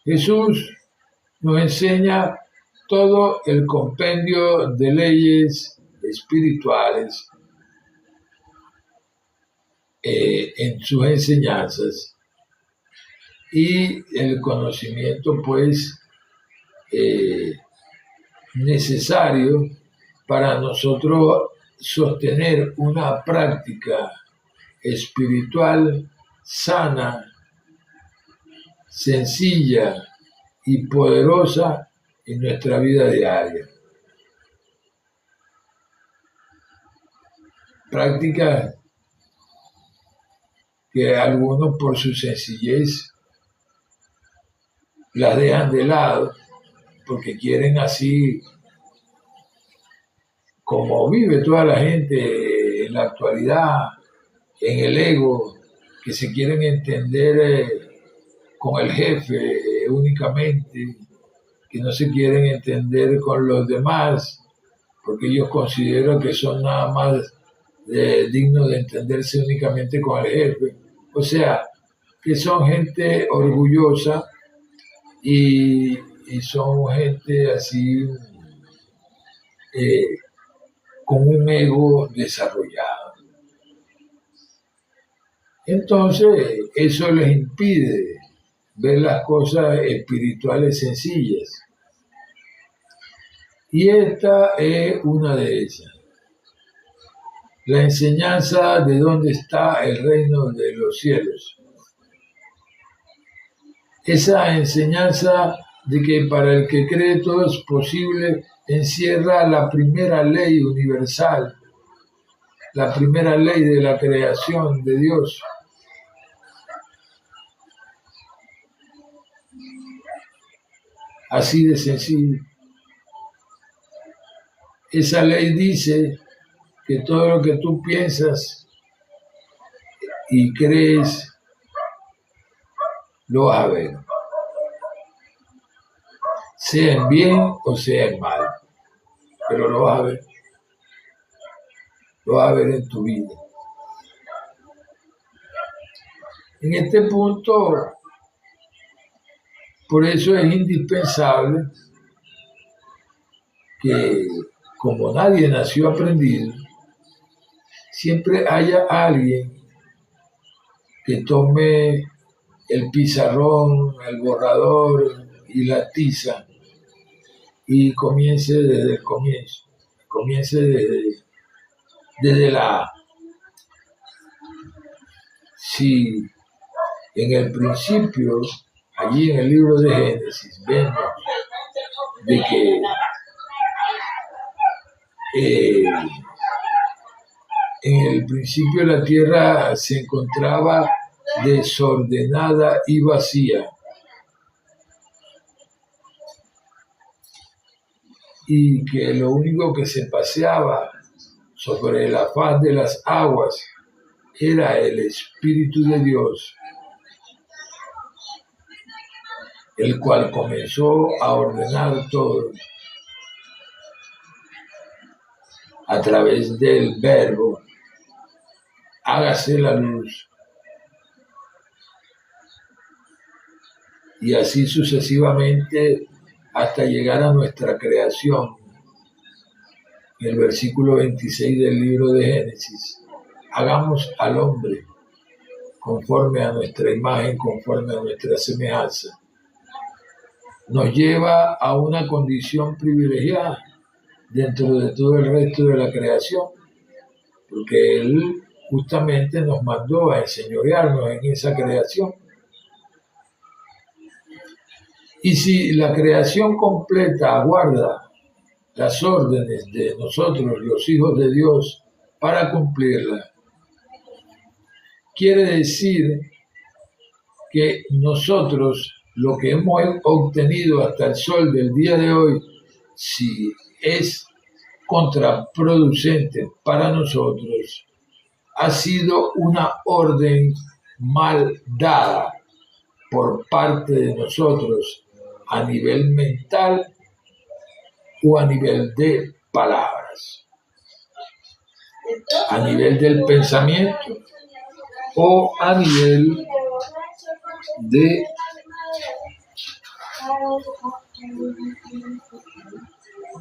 Jesús nos enseña todo el compendio de leyes espirituales en sus enseñanzas, y el conocimiento pues necesario para nosotros sostener una práctica espiritual sana, sencilla y poderosa en nuestra vida diaria. Prácticas que algunos por su sencillez las dejan de lado porque quieren, así como vive toda la gente en la actualidad, en el ego, que se quieren entender con el jefe únicamente, que no se quieren entender con los demás, porque ellos consideran que son nada más dignos de entenderse únicamente con el jefe. O sea, que son gente orgullosa y son gente así con un ego desarrollado. Entonces, eso les impide ver las cosas espirituales sencillas. Y esta es una de ellas. La enseñanza de dónde está el reino de los cielos. Esa enseñanza de que para el que cree todo es posible encierra la primera ley universal, la primera ley de la creación de Dios. Así de sencillo. Esa ley dice que todo lo que tú piensas y crees, lo vas a ver. Sea en bien o sea en mal. Pero lo vas a ver. Lo vas a ver en tu vida. En este punto, por eso es indispensable que, como nadie nació aprendido, siempre haya alguien que tome el pizarrón, el borrador y la tiza y comience desde el comienzo, comience desde la A. Si en el principio, allí en el libro de Génesis, vemos de que en el principio la tierra se encontraba desordenada y vacía, y que lo único que se paseaba sobre la faz de las aguas era el Espíritu de Dios, el cual comenzó a ordenar todo a través del verbo, hágase la luz. Y así sucesivamente hasta llegar a nuestra creación. En el versículo 26 del libro de Génesis, hagamos al hombre conforme a nuestra imagen, conforme a nuestra semejanza. Nos lleva a una condición privilegiada dentro de todo el resto de la creación, porque Él justamente nos mandó a enseñorearnos en esa creación. Y si la creación completa aguarda las órdenes de nosotros, los hijos de Dios, para cumplirla, quiere decir que nosotros, lo que hemos obtenido hasta el sol del día de hoy, si es contraproducente para nosotros, ha sido una orden mal dada por parte de nosotros a nivel mental o a nivel de palabras, a nivel del pensamiento o a nivel de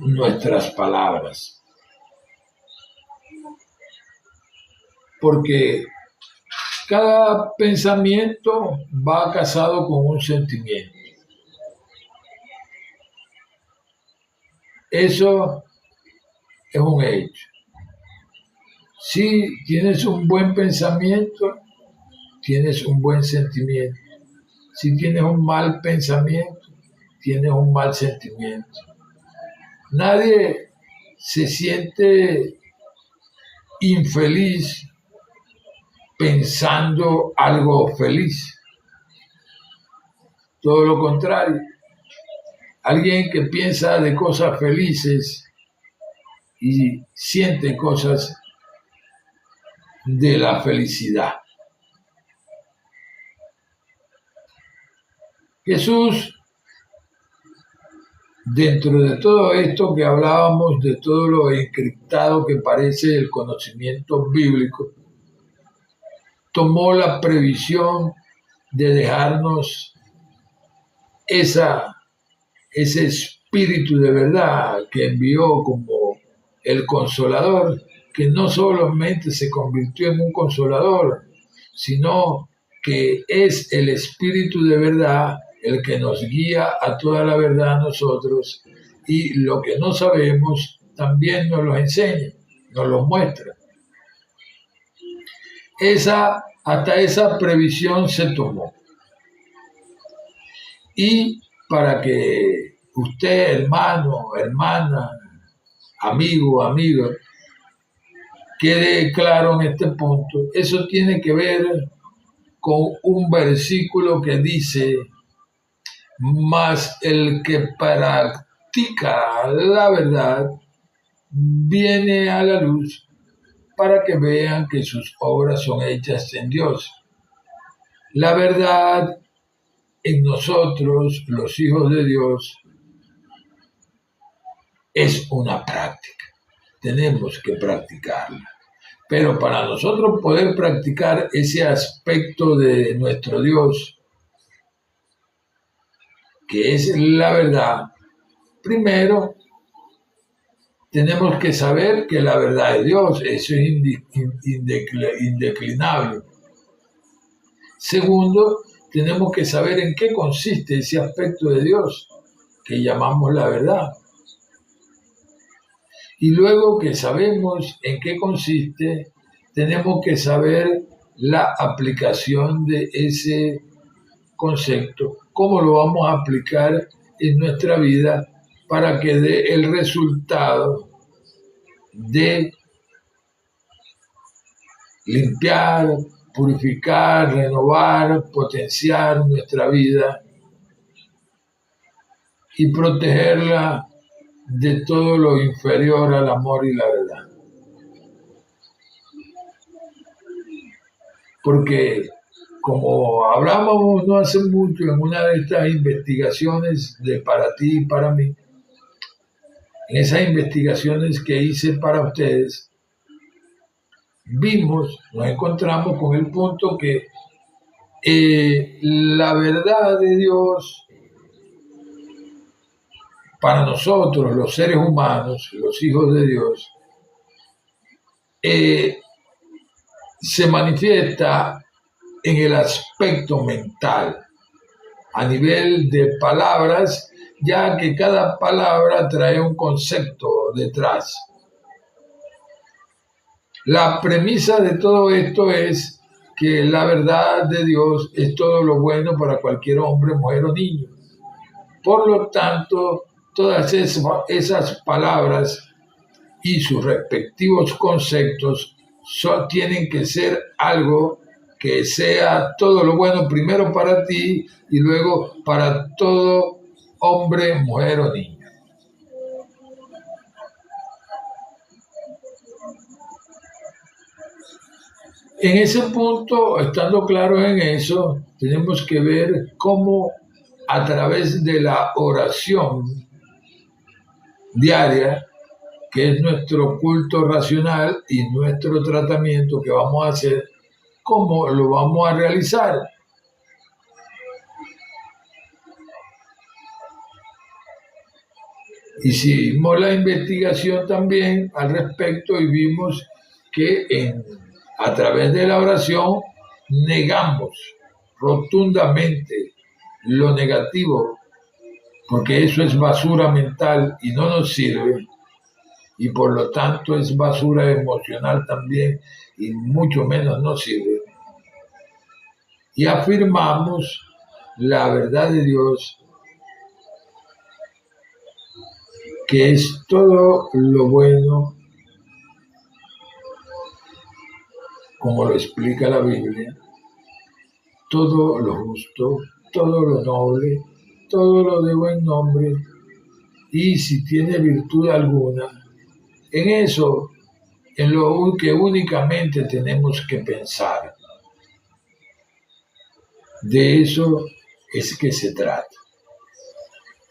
nuestras palabras. Porque cada pensamiento va casado con un sentimiento. Eso es un hecho. Si tienes un buen pensamiento, tienes un buen sentimiento. Si tienes un mal pensamiento, tienes un mal sentimiento. Nadie se siente infeliz pensando algo feliz. Todo lo contrario. Alguien que piensa de cosas felices y siente cosas de la felicidad. Jesús, dentro de todo esto que hablábamos, de todo lo encriptado que parece el conocimiento bíblico, tomó la previsión de dejarnos ese espíritu de verdad que envió como el consolador, que no solamente se convirtió en un consolador, sino que es el espíritu de verdad el que nos guía a toda la verdad a nosotros, y lo que no sabemos también nos lo enseña, nos lo muestra. Hasta esa previsión se tomó. Y para que usted, hermano, hermana, amigo, amiga, quede claro en este punto, eso tiene que ver con un versículo que dice: mas el que practica la verdad viene a la luz para que vean que sus obras son hechas en Dios. La verdad en nosotros, los hijos de Dios, es una práctica. Tenemos que practicarla. Pero para nosotros poder practicar ese aspecto de nuestro Dios, que es la verdad, primero tenemos que saber que la verdad es Dios, eso es indeclinable. Segundo, tenemos que saber en qué consiste ese aspecto de Dios que llamamos la verdad. Y luego que sabemos en qué consiste, tenemos que saber la aplicación de ese concepto, cómo lo vamos a aplicar en nuestra vida para que dé el resultado de limpiar, purificar, renovar, potenciar nuestra vida y protegerla de todo lo inferior al amor y la verdad. Porque, como hablábamos no hace mucho en una de estas investigaciones de Para Ti y Para Mí, en esas investigaciones que hice para ustedes, nos encontramos con el punto que la verdad de Dios para nosotros, los seres humanos, los hijos de Dios, se manifiesta en el aspecto mental, a nivel de palabras, ya que cada palabra trae un concepto detrás. La premisa de todo esto es que la verdad de Dios es todo lo bueno para cualquier hombre, mujer o niño. Por lo tanto, todas esas palabras y sus respectivos conceptos tienen que ser algo que sea todo lo bueno primero para ti y luego para todo hombre, mujer o niño. En ese punto, estando claros en eso, tenemos que ver cómo a través de la oración diaria, que es nuestro culto racional y nuestro tratamiento que vamos a hacer, cómo lo vamos a realizar. Hicimos la investigación también al respecto y vimos que a través de la oración negamos rotundamente lo negativo, porque eso es basura mental y no nos sirve, y por lo tanto es basura emocional también y mucho menos nos sirve. Y afirmamos la verdad de Dios, que es todo lo bueno, como lo explica la Biblia, todo lo justo, todo lo noble, todo lo de buen nombre, y si tiene virtud alguna, en eso, en lo que únicamente tenemos que pensar. De eso es que se trata.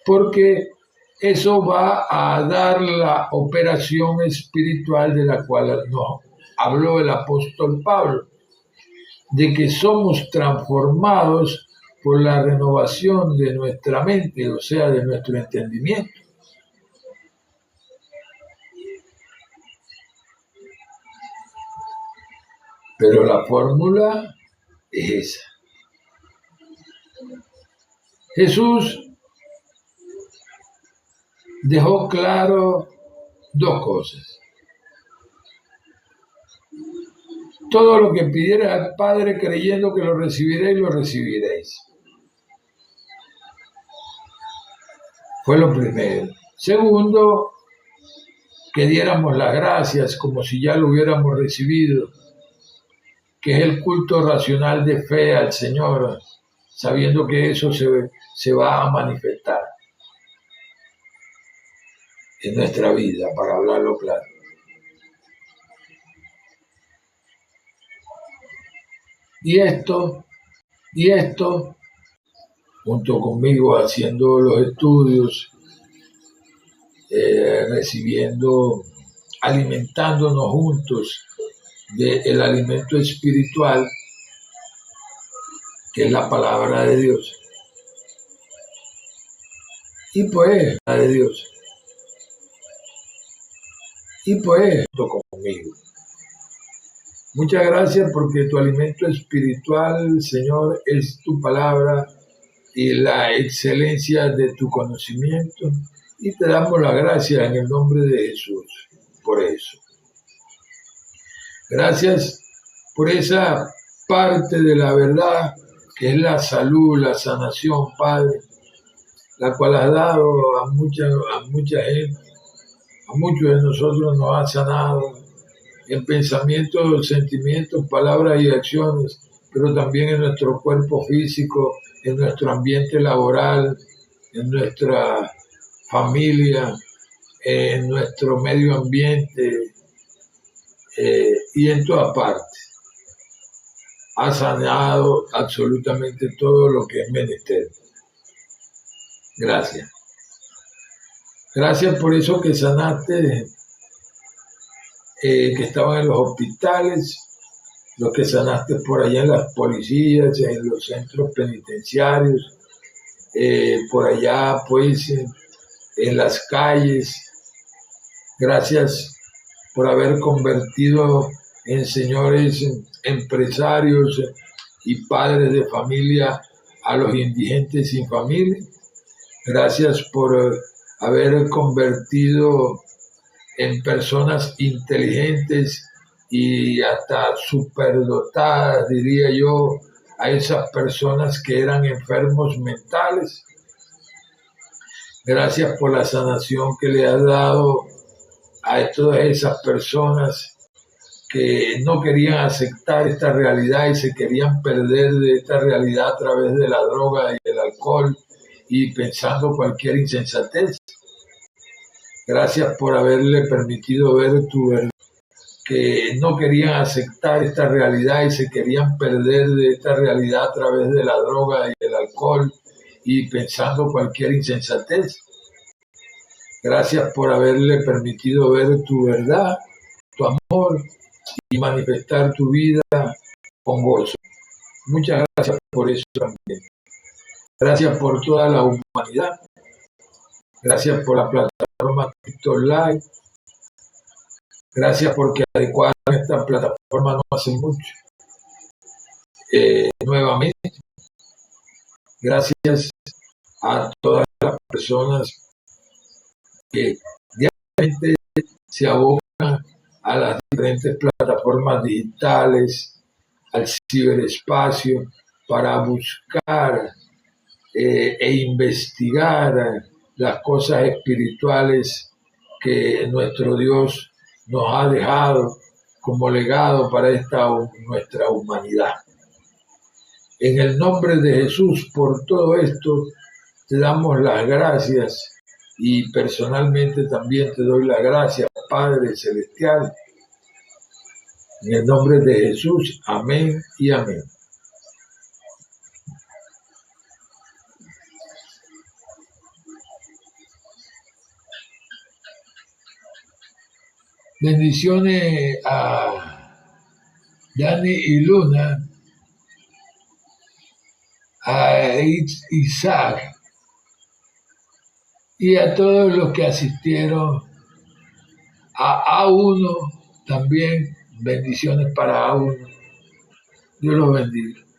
Porque eso va a dar la operación espiritual de la cual nos habló el apóstol Pablo, de que somos transformados por la renovación de nuestra mente, o sea, de nuestro entendimiento. Pero la fórmula es esa. Jesús dejó claro dos cosas. Todo lo que pidierais al Padre creyendo que lo recibiréis, lo recibiréis. Fue lo primero. Segundo, que diéramos las gracias como si ya lo hubiéramos recibido, que es el culto racional de fe al Señor, sabiendo que eso se va a manifestar en nuestra vida, para hablarlo claro. Y esto, junto conmigo haciendo los estudios, recibiendo, alimentándonos juntos del alimento espiritual, que es la palabra de Dios. Y pues, la de Dios. Y pues, conmigo. Muchas gracias porque tu alimento espiritual, Señor, es tu palabra y la excelencia de tu conocimiento. Y te damos la gracia en el nombre de Jesús por eso. Gracias por esa parte de la verdad que es la salud, la sanación, Padre, la cual has dado a mucha gente, a muchos de nosotros nos has sanado en pensamientos, sentimientos, palabras y acciones, pero también en nuestro cuerpo físico, en nuestro ambiente laboral, en nuestra familia, en nuestro medio ambiente y en toda parte. Ha sanado absolutamente todo lo que es menester. Gracias. Gracias por eso que sanaste, que estaban en los hospitales, los que sanaste por allá en las policías, en los centros penitenciarios, por allá pues en las calles. Gracias por haber convertido en señores empresarios y padres de familia a los indigentes sin familia. Gracias por haber convertido en personas inteligentes y hasta superdotadas, diría yo, a esas personas que eran enfermos mentales. Gracias por la sanación que le has dado a todas esas personas que no querían aceptar esta realidad y se querían perder de esta realidad a través de la droga y del alcohol y pensando cualquier insensatez. Gracias por haberle permitido ver tu verdad, que no querían aceptar esta realidad y se querían perder de esta realidad a través de la droga y del alcohol y pensando cualquier insensatez. Gracias por haberle permitido ver tu verdad, tu amor y manifestar tu vida con gozo. Muchas gracias por eso también. Gracias por toda la humanidad. Gracias por la plataforma TikTok Live. Gracias porque adecuaron esta plataforma no hace mucho. Nuevamente, gracias a todas las personas que diariamente se abocan a las diferentes plataformas digitales, al ciberespacio, para buscar e investigar las cosas espirituales que nuestro Dios nos ha dejado como legado para nuestra humanidad. En el nombre de Jesús, por todo esto, te damos las gracias y personalmente también te doy las gracias, Padre Celestial. En el nombre de Jesús, amén y amén. Bendiciones a Dani y Luna, a Isaac y a todos los que asistieron a A1 también. Bendiciones para A1. Dios los bendiga.